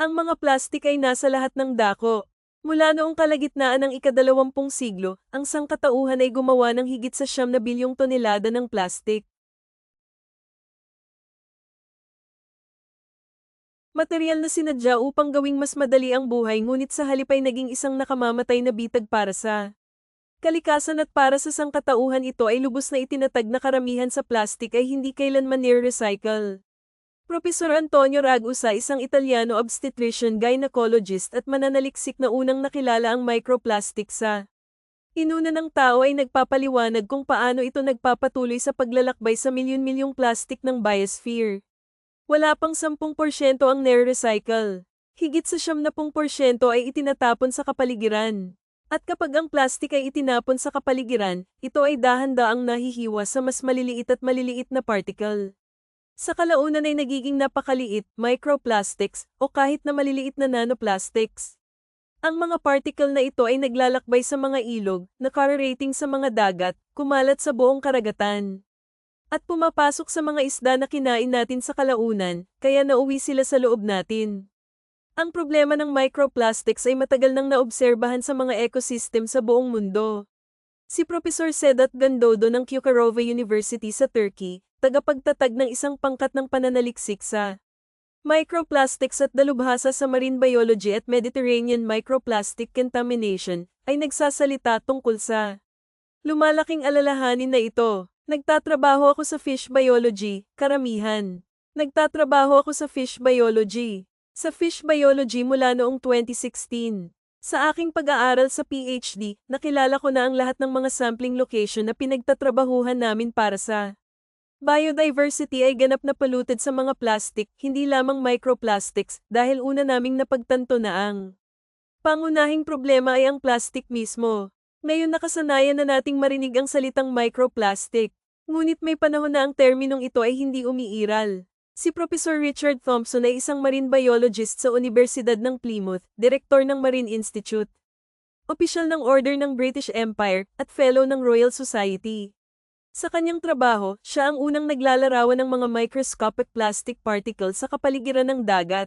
Ang mga plastik ay nasa lahat ng dako. Mula noong kalagitnaan ng ika-20 siglo, ang sangkatauhan ay gumawa ng higit sa 9 bilyong tonelada ng plastik. Materyal na sinadya upang gawing mas madali ang buhay ngunit sa halip ay naging isang nakamamatay na bitag para sa kalikasan at para sa sangkatauhan. Ito ay lubos na itinatag na karamihan sa plastik ay hindi kailanman nire-recycle. Profesor Antonio Ragusa, isang Italiano obstetrician gynecologist at mananaliksik na unang nakilala ang microplastic sa inuna ng tao, ay nagpapaliwanag kung paano ito nagpapatuloy sa paglalakbay sa milyon-milyong plastik ng biosphere. Wala pang 10% ang nire-recycle. Higit sa 70% ay itinatapon sa kapaligiran. At kapag ang plastik ay itinapon sa kapaligiran, ito ay dahan-daang nahihiwa sa mas maliliit at maliliit na particle. Sa kalaunan ay nagiging napakaliit, microplastics, o kahit na maliliit na nanoplastics. Ang mga particle na ito ay naglalakbay sa mga ilog, nakararating sa mga dagat, kumalat sa buong karagatan, at pumapasok sa mga isda na kinain natin sa kalaunan, kaya nauwi sila sa loob natin. Ang problema ng microplastics ay matagal nang naobserbahan sa mga ecosystem sa buong mundo. Si Profesor Sedat Gandodo ng Çukurova University sa Turkey, tagapagtatag ng isang pangkat ng pananaliksik sa microplastics at dalubhasa sa marine biology at Mediterranean microplastic contamination, ay nagsasalita tungkol sa lumalaking alalahanin na ito. Nagtatrabaho ako sa fish biology, karamihan. Nagtatrabaho ako sa fish biology. Sa fish biology mula noong 2016. Sa aking pag-aaral sa PhD, nakilala ko na ang lahat ng mga sampling location na pinagtatrabahuhan namin para sa biodiversity ay ganap na polluted sa mga plastic, hindi lamang microplastics, dahil una naming napagtanto na ang pangunahing problema ay ang plastic mismo. Ngayon nakasanayan na nating marinig ang salitang microplastic. Ngunit may panahon na ang terminong ito ay hindi umiiral. Si Professor Richard Thompson ay isang marine biologist sa Universidad ng Plymouth, direktor ng Marine Institute, opisyal ng Order ng British Empire, at fellow ng Royal Society. Sa kanyang trabaho, siya ang unang naglalarawan ng mga microscopic plastic particles sa kapaligiran ng dagat,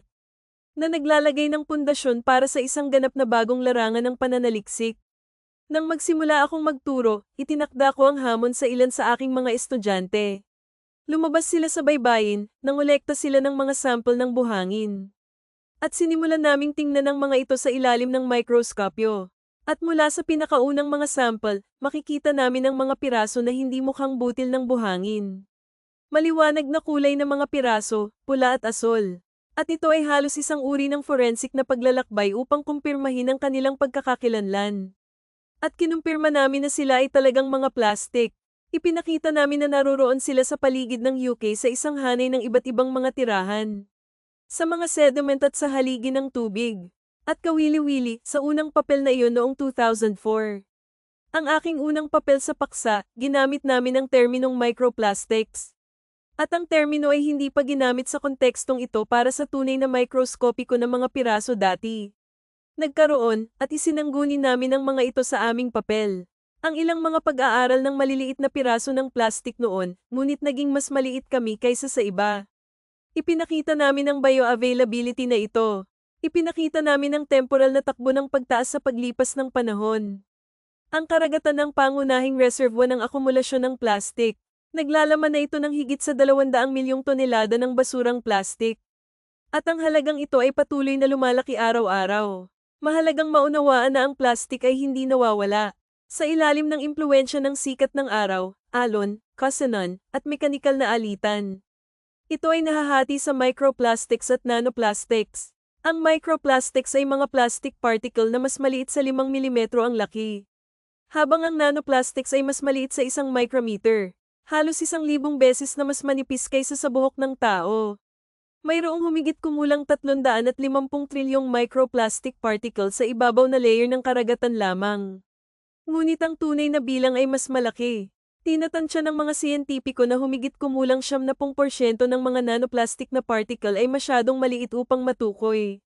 na naglalagay ng pundasyon para sa isang ganap na bagong larangan ng pananaliksik. Nang magsimula akong magturo, itinakda ko ang hamon sa ilan sa aking mga estudyante. Lumabas sila sa baybayin, nangolekta sila ng mga sample ng buhangin. At sinimulan naming tingnan ang mga ito sa ilalim ng mikroskopyo. At mula sa pinakaunang mga sample, makikita namin ang mga piraso na hindi mukhang butil ng buhangin. Maliwanag na kulay ng mga piraso, pula at asol. At ito ay halos isang uri ng forensic na paglalakbay upang kumpirmahin ang kanilang pagkakakilanlan. At kinumpirma namin na sila ay talagang mga plastic. Ipinakita namin na naroroon sila sa paligid ng UK sa isang hanay ng iba't ibang mga tirahan, sa mga sediment at sa haligi ng tubig. At kawili-wili, sa unang papel na iyon noong 2004. Ang aking unang papel sa paksa, ginamit namin ang terminong microplastics. At ang termino ay hindi pa ginamit sa kontekstong ito para sa tunay na mikroskopiko na mga piraso dati. Nagkaroon, at isinanggunin namin ang mga ito sa aming papel. Ang ilang mga pag-aaral ng maliliit na piraso ng plastik noon, ngunit naging mas maliit kami kaysa sa iba. Ipinakita namin ang bioavailability na ito. Ipinakita namin ang temporal na takbo ng pagtaas sa paglipas ng panahon. Ang karagatan ng pangunahing reservoir ng akumulasyon ng plastik. Naglalaman na ito ng higit sa 200 milyong tonelada ng basurang plastik. At ang halagang ito ay patuloy na lumalaki araw-araw. Mahalagang maunawaan na ang plastik ay hindi nawawala. Sa ilalim ng impluwensya ng sikat ng araw, alon, kasanan, at mekanikal na alitan. Ito ay nahahati sa microplastics at nanoplastics. Ang microplastics ay mga plastic particle na mas maliit sa 5 mm ang laki, habang ang nanoplastics ay mas maliit sa 1 micrometer. Halos 1,000 beses na mas manipis kaysa sa buhok ng tao. Mayroong humigit kumulang 350 trilyong microplastic particles sa ibabaw na layer ng karagatan lamang. Ngunit ang tunay na bilang ay mas malaki. Tinatansya ng mga siyentipiko na humigit kumulang 70% ng mga nanoplastic na particle ay masyadong maliit upang matukoy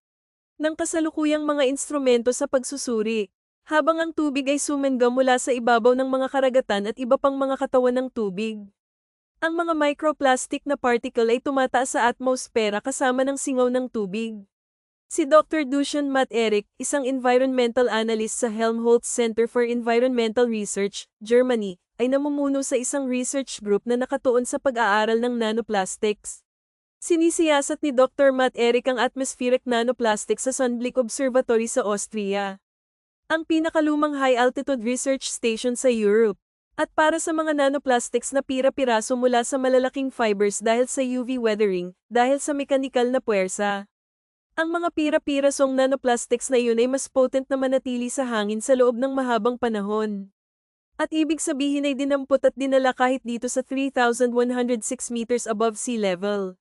ng kasalukuyang mga instrumento sa pagsusuri, habang ang tubig ay sumenggam mula sa ibabaw ng mga karagatan at iba pang mga katawan ng tubig. Ang mga microplastic na particle ay tumataas sa atmosfera kasama ng singaw ng tubig. Si Dr. Dusan Matt-Erik, isang environmental analyst sa Helmholtz Center for Environmental Research, Germany, ay namumuno sa isang research group na nakatuon sa pag-aaral ng nanoplastics. Sinisiyasat ni Dr. Matt-Erik ang atmospheric nanoplastics sa Sonnenblick Observatory sa Austria, ang pinakalumang high-altitude research station sa Europe. At para sa mga nanoplastics na pira-piraso mula sa malalaking fibers dahil sa UV weathering, dahil sa mekanikal na puwersa. Ang mga pira-pirasong nanoplastics na yun ay mas potent na manatili sa hangin sa loob ng mahabang panahon. At ibig sabihin ay dinampot at dinala kahit dito sa 3,106 meters above sea level.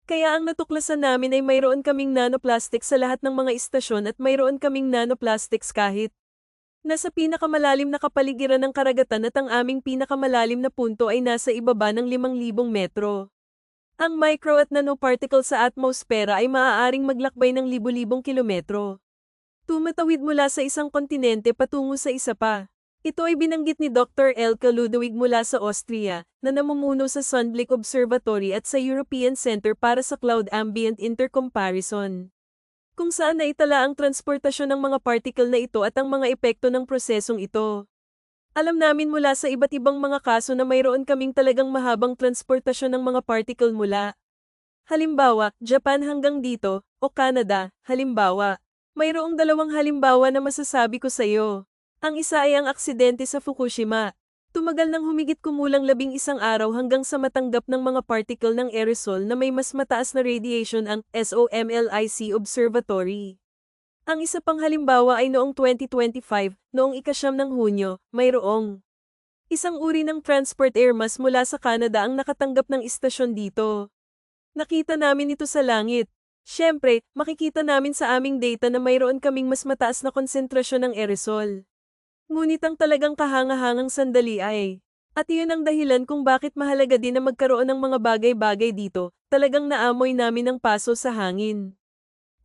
Kaya ang natuklasan namin ay mayroon kaming nanoplastics sa lahat ng mga istasyon at mayroon kaming nanoplastics kahit nasa pinakamalalim na kapaligiran ng karagatan at ang aming pinakamalalim na punto ay nasa ibaba ng 5,000 metro. Ang micro at nanoparticle sa atmosfera ay maaaring maglakbay ng libu-libong kilometro. Tumatawid mula sa isang kontinente patungo sa isa pa. Ito ay binanggit ni Dr. Elke Ludwig mula sa Austria, na namumuno sa Sonnenblick Observatory at sa European Center para sa Cloud Ambient Intercomparison, kung saan naitala ang transportasyon ng mga particle na ito at ang mga epekto ng prosesong ito. Alam namin mula sa iba't ibang mga kaso na mayroon kaming talagang mahabang transportasyon ng mga particle mula, halimbawa, Japan hanggang dito, o Canada, halimbawa. Mayroong dalawang halimbawa na masasabi ko sa iyo. Ang isa ay ang aksidente sa Fukushima. Tumagal ng humigit kumulang 11 araw hanggang sa matanggap ng mga particle ng aerosol na may mas mataas na radiation ang SOMLIC Observatory. Ang isa pang halimbawa ay noong 2025, noong ika-9 ng Hunyo, mayroong isang uri ng transport air mass mula sa Canada ang nakatanggap ng istasyon dito. Nakita namin ito sa langit. Siyempre, makikita namin sa aming data na mayroon kaming mas mataas na konsentrasyon ng aerosol. Ngunit ang talagang kahangahangang sandali ay, at iyon ang dahilan kung bakit mahalaga din na magkaroon ng mga bagay-bagay dito, talagang naamoy namin ang paso sa hangin.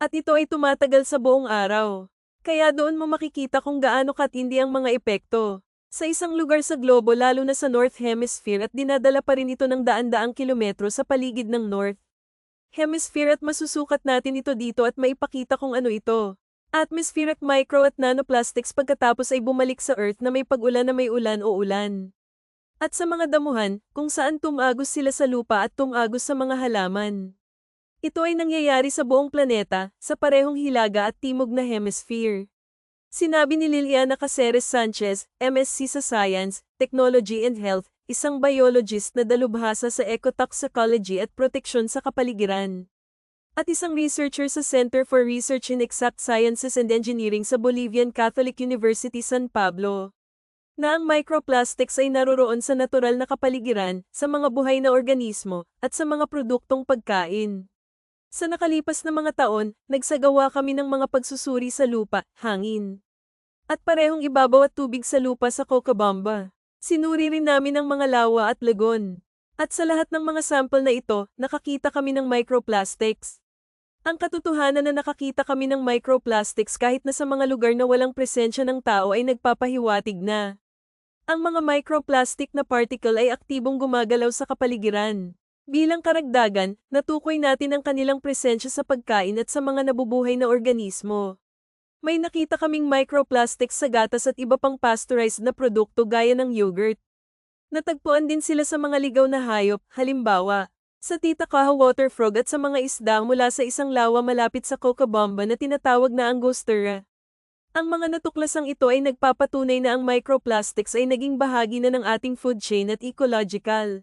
At ito ay tumatagal sa buong araw. Kaya doon mo makikita kung gaano katindi ang mga epekto sa isang lugar sa globo lalo na sa North Hemisphere at dinadala pa rin ito ng daan-daang kilometro sa paligid ng North Hemisphere at masusukat natin ito dito at maipakita kung ano ito. Atmospheric micro at nanoplastics pagkatapos ay bumalik sa Earth na may pag-ulan na may ulan o ulan. At sa mga damuhan, kung saan tumagos sila sa lupa at tumagos sa mga halaman. Ito ay nangyayari sa buong planeta, sa parehong hilaga at timog na hemisphere. Sinabi ni Liliana Caceres Sanchez, MSc sa Science, Technology and Health, isang biologist na dalubhasa sa ecotoxicology at proteksyon sa kapaligiran. At isang researcher sa Center for Research in Exact Sciences and Engineering sa Bolivian Catholic University San Pablo, na ang microplastics ay naroroon sa natural na kapaligiran, sa mga buhay na organismo, at sa mga produktong pagkain. Sa nakalipas na mga taon, nagsagawa kami ng mga pagsusuri sa lupa, hangin, at parehong ibabaw at tubig sa lupa sa Cochabamba. Sinuri rin namin ang mga lawa at lagon. At sa lahat ng mga sample na ito, nakakita kami ng microplastics. Ang katotohanan na nakakita kami ng microplastics kahit na sa mga lugar na walang presensya ng tao ay nagpapahiwatig na ang mga microplastic na particle ay aktibong gumagalaw sa kapaligiran. Bilang karagdagan, natukoy natin ang kanilang presensya sa pagkain at sa mga nabubuhay na organismo. May nakita kaming microplastics sa gatas at iba pang pasteurized na produkto gaya ng yogurt. Natagpuan din sila sa mga ligaw na hayop, halimbawa, sa Titicaca water frog at sa mga isda mula sa isang lawa malapit sa Cochabamba na tinatawag na Angostura. Ang mga natuklasang ito ay nagpapatunay na ang microplastics ay naging bahagi na ng ating food chain at ecological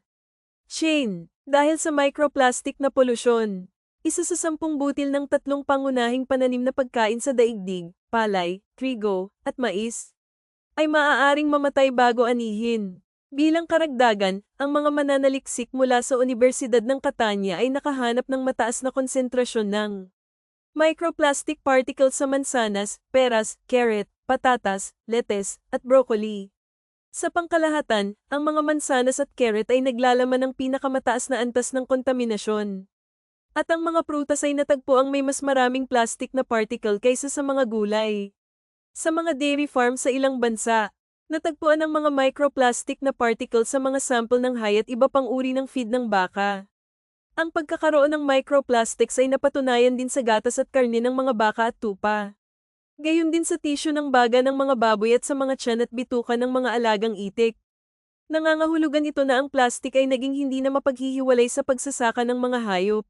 chain. Dahil sa microplastic na polusyon, isa sa 10 butil ng 3 pangunahing pananim na pagkain sa daigdig, palay, trigo, at mais, ay maaaring mamatay bago anihin. Bilang karagdagan, ang mga mananaliksik mula sa Universidad ng Catania ay nakahanap ng mataas na konsentrasyon ng microplastic particles sa mansanas, peras, carrot, patatas, lettuce, at broccoli. Sa pangkalahatan, ang mga mansanas at carrot ay naglalaman ng pinakamataas na antas ng kontaminasyon. At ang mga prutas ay natagpuang may mas maraming plastic na particle kaysa sa mga gulay. Sa mga dairy farm sa ilang bansa, natagpuan ang mga microplastic na particle sa mga sample ng hay at iba pang uri ng feed ng baka. Ang pagkakaroon ng microplastics ay napatunayan din sa gatas at karne ng mga baka at tupa. Gayon din sa tissue ng baga ng mga baboy at sa mga tiyan at bituka ng mga alagang itik. Nangangahulugan ito na ang plastik ay naging hindi na mapaghihiwalay sa pagsasaka ng mga hayop.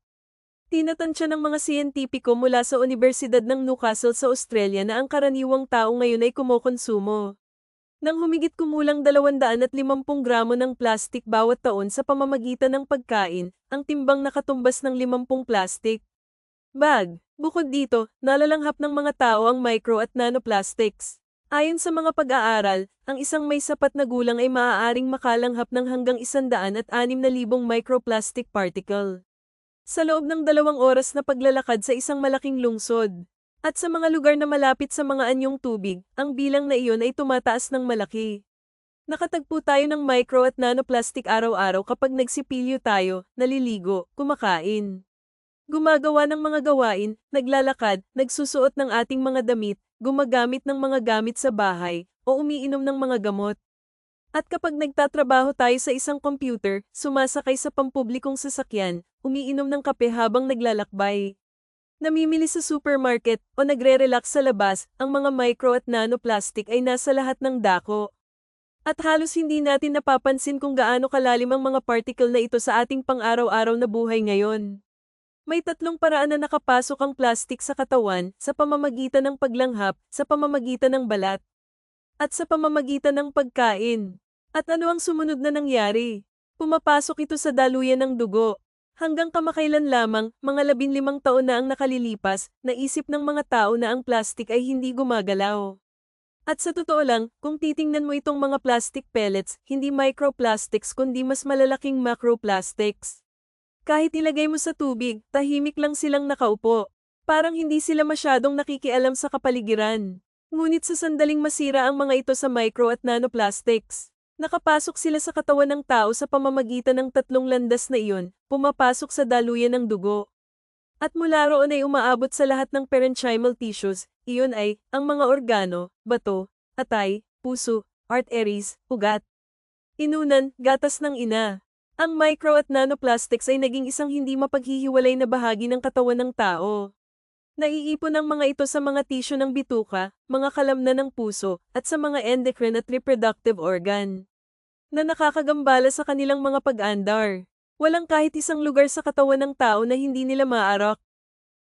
Tinatansya ng mga siyentipiko mula sa Universidad ng Newcastle sa Australia na ang karaniwang tao ngayon ay kumokonsumo ng humigit kumulang 250 gramo ng plastik bawat taon sa pamamagitan ng pagkain, ang timbang nakatumbas ng 50 plastik bag. Bukod dito, nalalanghap ng mga tao ang micro at nanoplastics. Ayon sa mga pag-aaral, ang isang may sapat na gulang ay maaaring makalanghap ng hanggang 106,000 microplastic particle sa loob ng 2 oras na paglalakad sa isang malaking lungsod. At sa mga lugar na malapit sa mga anyong tubig, ang bilang na iyon ay tumataas ng malaki. Nakatagpo tayo ng micro at nanoplastic araw-araw kapag nagsipilyo tayo, naliligo, kumakain, gumagawa ng mga gawain, naglalakad, nagsusuot ng ating mga damit, gumagamit ng mga gamit sa bahay, o umiinom ng mga gamot. At kapag nagtatrabaho tayo sa isang computer, sumasakay sa pampublikong sasakyan, umiinom ng kape habang naglalakbay, namimili sa supermarket, o nagre-relax sa labas, ang mga micro at nanoplastic ay nasa lahat ng dako. At halos hindi natin napapansin kung gaano kalalim ang mga particle na ito sa ating pang-araw-araw na buhay ngayon. May 3 paraan na nakapasok ang plastik sa katawan, sa pamamagitan ng paglanghap, sa pamamagitan ng balat, at sa pamamagitan ng pagkain. At ano ang sumunod na nangyari? Pumapasok ito sa daluyan ng dugo. Hanggang kamakailan lamang, mga 15 taon na ang nakalilipas, naisip ng mga tao na ang plastik ay hindi gumagalaw. At sa totoo lang, kung titingnan mo itong mga plastic pellets, hindi microplastics kundi mas malalaking macroplastics. Kahit ilagay mo sa tubig, tahimik lang silang nakaupo. Parang hindi sila masyadong nakikialam sa kapaligiran. Ngunit sa sandaling masira ang mga ito sa micro at nanoplastics. Nakapasok sila sa katawan ng tao sa pamamagitan ng 3 landas na iyon, pumapasok sa daluyan ng dugo. At mula roon ay umaabot sa lahat ng parenchymal tissues, iyon ay, ang mga organo, bato, atay, puso, arteries, ugat, inunan, gatas ng ina. Ang micro at nanoplastics ay naging isang hindi mapaghihiwalay na bahagi ng katawan ng tao. Naiipon ang mga ito sa mga tisyo ng bituka, mga kalamnan ng puso, at sa mga endocrine at reproductive organ, na nakakagambala sa kanilang mga pag-andar. Walang kahit isang lugar sa katawan ng tao na hindi nila maarak.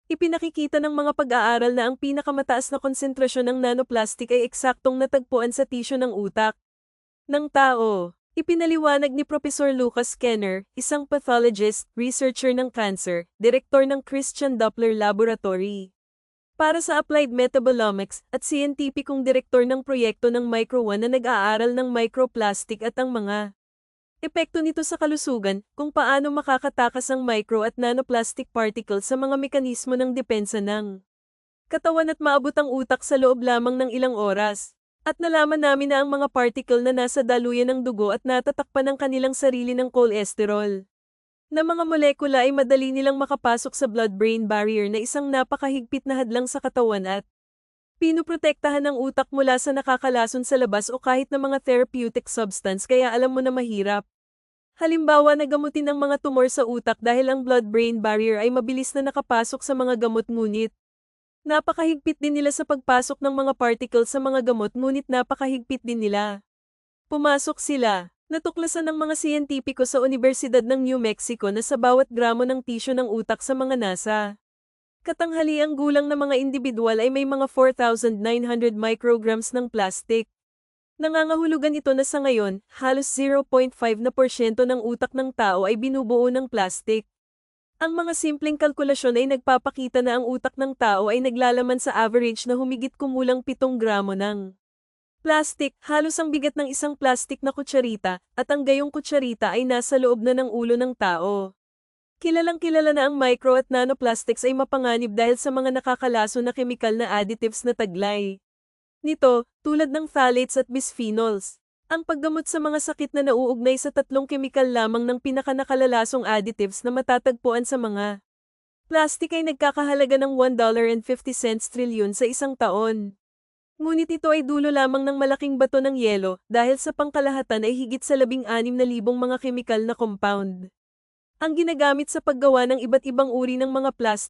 Ipinakikita ng mga pag-aaral na ang pinakamataas na konsentrasyon ng nanoplastic ay eksaktong natagpuan sa tisyo ng utak ng tao. Ipinaliwanag ni Professor Lucas Kenner, isang pathologist, researcher ng cancer, direktor ng Christian Doppler Laboratory para sa Applied Metabolomics at siyentipikong direktor ng proyekto ng Micro-1 na nag-aaral ng microplastic at ang mga epekto nito sa kalusugan, kung paano makakatakas ang micro at nanoplastic particles sa mga mekanismo ng depensa ng katawan at maabot ang utak sa loob lamang ng ilang oras. At nalaman namin na ang mga particle na nasa daluyan ng dugo at natatakpan ng kanilang sarili ng cholesterol na mga molekula ay madali nilang makapasok sa blood-brain barrier na isang napakahigpit na hadlang sa katawan at pinuprotektahan ng utak mula sa nakakalason sa labas o kahit na mga therapeutic substance, kaya alam mo na mahirap. Halimbawa, nagamutin ang mga tumor sa utak dahil ang blood-brain barrier ay mabilis na nakapasok sa mga gamot, ngunit napakahigpit din nila sa pagpasok ng mga particles sa mga gamot, ngunit napakahigpit din nila. Pumasok sila. Natuklasan ng mga siyentipiko sa Universidad ng New Mexico na sa bawat gramo ng tisyo ng utak sa mga nasa katanghaliang gulang na mga individual ay may mga 4,900 micrograms ng plastic. Nangangahulugan ito na sa ngayon, halos 0.5% ng utak ng tao ay binubuo ng plastic. Ang mga simpleng kalkulasyon ay nagpapakita na ang utak ng tao ay naglalaman sa average na humigit kumulang 7 gramo ng plastic, halos ang bigat ng isang plastic na kutsarita, at ang gayong kutsarita ay nasa loob na ng ulo ng tao. Kilalang kilala na ang micro at nanoplastics ay mapanganib dahil sa mga nakakalaso na kemikal na additives na taglay nito, tulad ng phthalates at bisphenols. Ang paggamot sa mga sakit na nauugnay sa 3 kemikal lamang ng pinakanakalalasong additives na matatagpuan sa mga plastic ay nagkakahalaga ng $1.50 trilyon sa isang taon. Ngunit ito ay dulo lamang ng malaking bato ng yelo dahil sa pangkalahatan ay higit sa 16,000 mga kemikal na compound ang ginagamit sa paggawa ng iba't ibang uri ng mga plastic